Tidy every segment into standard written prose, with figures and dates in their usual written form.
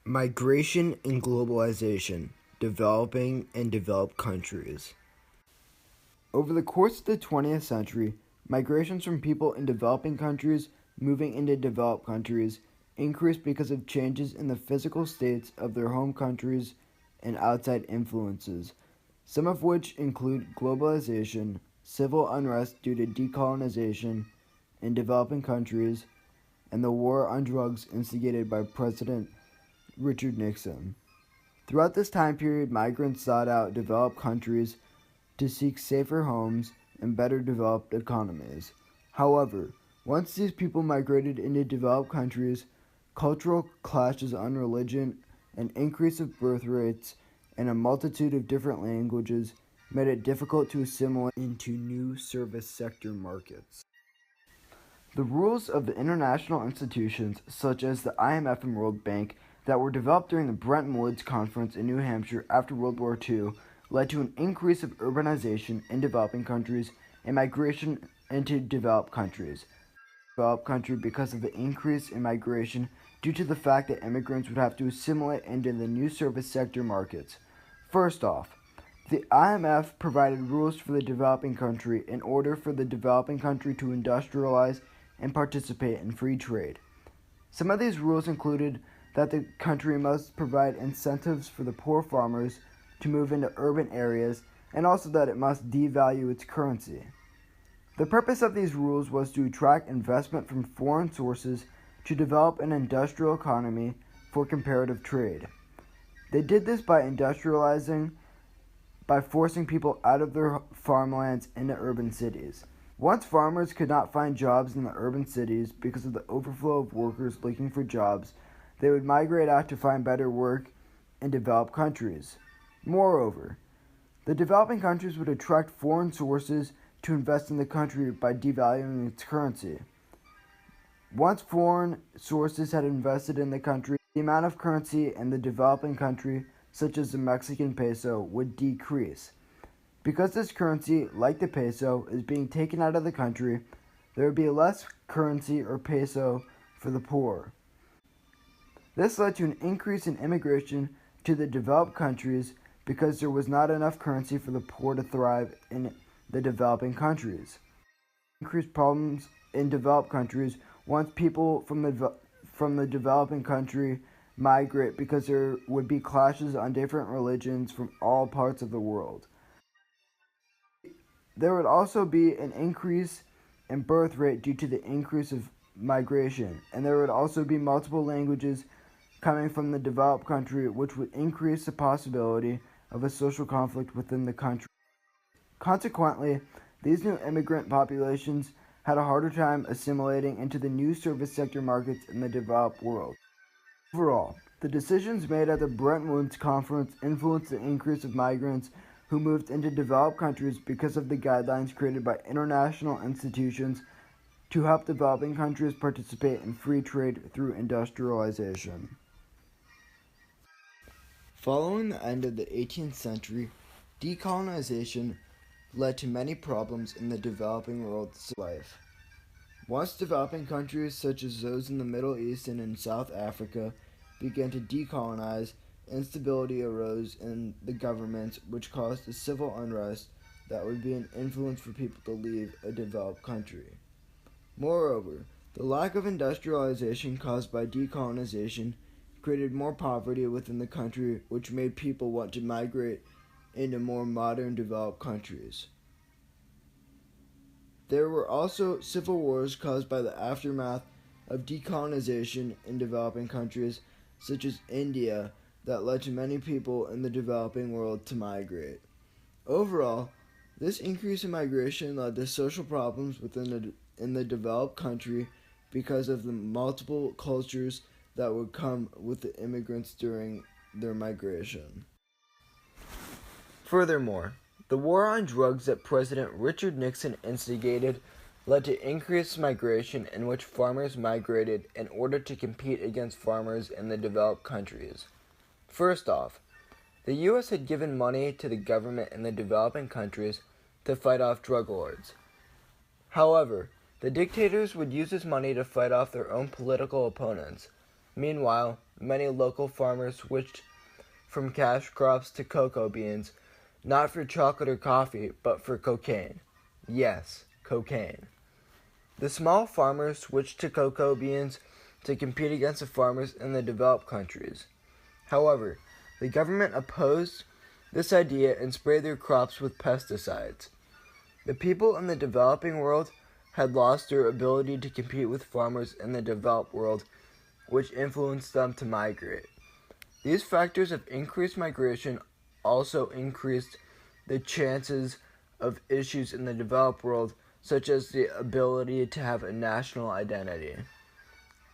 Migration and Globalization, Developing and Developed Countries. Over the course of the 20th century, migrations from people in developing countries moving into developed countries increased because of changes in the physical states of their home countries and outside influences, some of which include globalization, civil unrest due to decolonization in developing countries, and the war on drugs instigated by President Richard Nixon. Throughout this time period, migrants sought out developed countries to seek safer homes and better developed economies. However, once these people migrated into developed countries, cultural clashes on religion, an increase of birth rates, and a multitude of different languages made it difficult to assimilate into new service sector markets. The rules of the international institutions, such as the IMF and World Bank, that were developed during the Bretton Woods Conference in New Hampshire after World War II, led to an increase of urbanization in developing countries and migration into developed countries. Developed country because of the increase in migration due to the fact that immigrants would have to assimilate into the new service sector markets. First off, the IMF provided rules for the developing country in order for the developing country to industrialize and participate in free trade. Some of these rules included that the country must provide incentives for the poor farmers to move into urban areas, and also that it must devalue its currency. The purpose of these rules was to attract investment from foreign sources to develop an industrial economy for comparative trade. They did this by industrializing, by forcing people out of their farmlands into urban cities. Once farmers could not find jobs in the urban cities because of the overflow of workers looking for jobs, they would migrate out to find better work in developed countries. Moreover, the developing countries would attract foreign sources to invest in the country by devaluing its currency. Once foreign sources had invested in the country, the amount of currency in the developing country, such as the Mexican peso, would decrease. Because this currency, like the peso, is being taken out of the country, there would be less currency or peso for the poor. This led to an increase in immigration to the developed countries because there was not enough currency for the poor to thrive in the developing countries. Increased problems in developed countries once people from the developing country migrate because there would be clashes on different religions from all parts of the world. There would also be an increase in birth rate due to the increase of migration, and there would also be multiple languages coming from the developed country, which would increase the possibility of a social conflict within the country. Consequently, these new immigrant populations had a harder time assimilating into the new service sector markets in the developed world. Overall, the decisions made at the Bretton Woods Conference influenced the increase of migrants who moved into developed countries because of the guidelines created by international institutions to help developing countries participate in free trade through industrialization. Following the end of the 18th century, decolonization led to many problems in the developing world's life. Once developing countries such as those in the Middle East and in South Africa began to decolonize, instability arose in the governments, which caused a civil unrest that would be an influence for people to leave a developed country. Moreover, the lack of industrialization caused by decolonization created more poverty within the country, which made people want to migrate into more modern developed countries. There were also civil wars caused by the aftermath of decolonization in developing countries, such as India, that led to many people in the developing world to migrate. Overall, this increase in migration led to social problems in the developed country because of the multiple cultures that would come with the immigrants during their migration. Furthermore, the war on drugs that President Richard Nixon instigated led to increased migration in which farmers migrated in order to compete against farmers in the developed countries. First off, the U.S. had given money to the government in the developing countries to fight off drug lords. However, the dictators would use this money to fight off their own political opponents. Meanwhile, many local farmers switched from cash crops to cocoa beans, not for chocolate or coffee, but for cocaine. Yes, cocaine. The small farmers switched to cocoa beans to compete against the farmers in the developed countries. However, the government opposed this idea and sprayed their crops with pesticides. The people in the developing world had lost their ability to compete with farmers in the developed world, which influenced them to migrate. These factors of increased migration also increased the chances of issues in the developed world, such as the ability to have a national identity.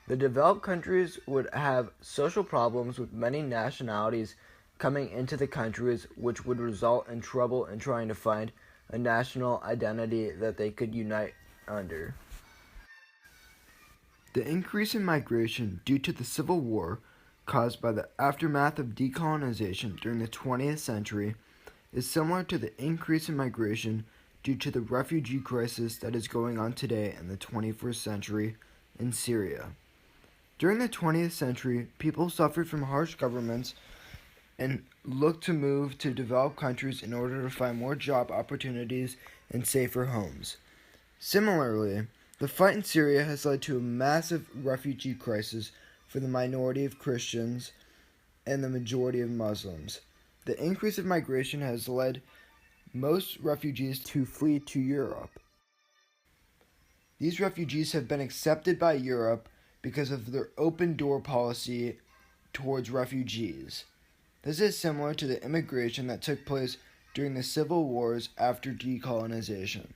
The developed countries would have social problems with many nationalities coming into the countries, which would result in trouble in trying to find a national identity that they could unite under. The increase in migration due to the Civil War, caused by the aftermath of decolonization during the 20th century, is similar to the increase in migration due to the refugee crisis that is going on today in the 21st century in Syria. During the 20th century, people suffered from harsh governments and looked to move to developed countries in order to find more job opportunities and safer homes. Similarly, the fight in Syria has led to a massive refugee crisis for the minority of Christians and the majority of Muslims. The increase of migration has led most refugees to flee to Europe. These refugees have been accepted by Europe because of their open door policy towards refugees. This is similar to the immigration that took place during the civil wars after decolonization.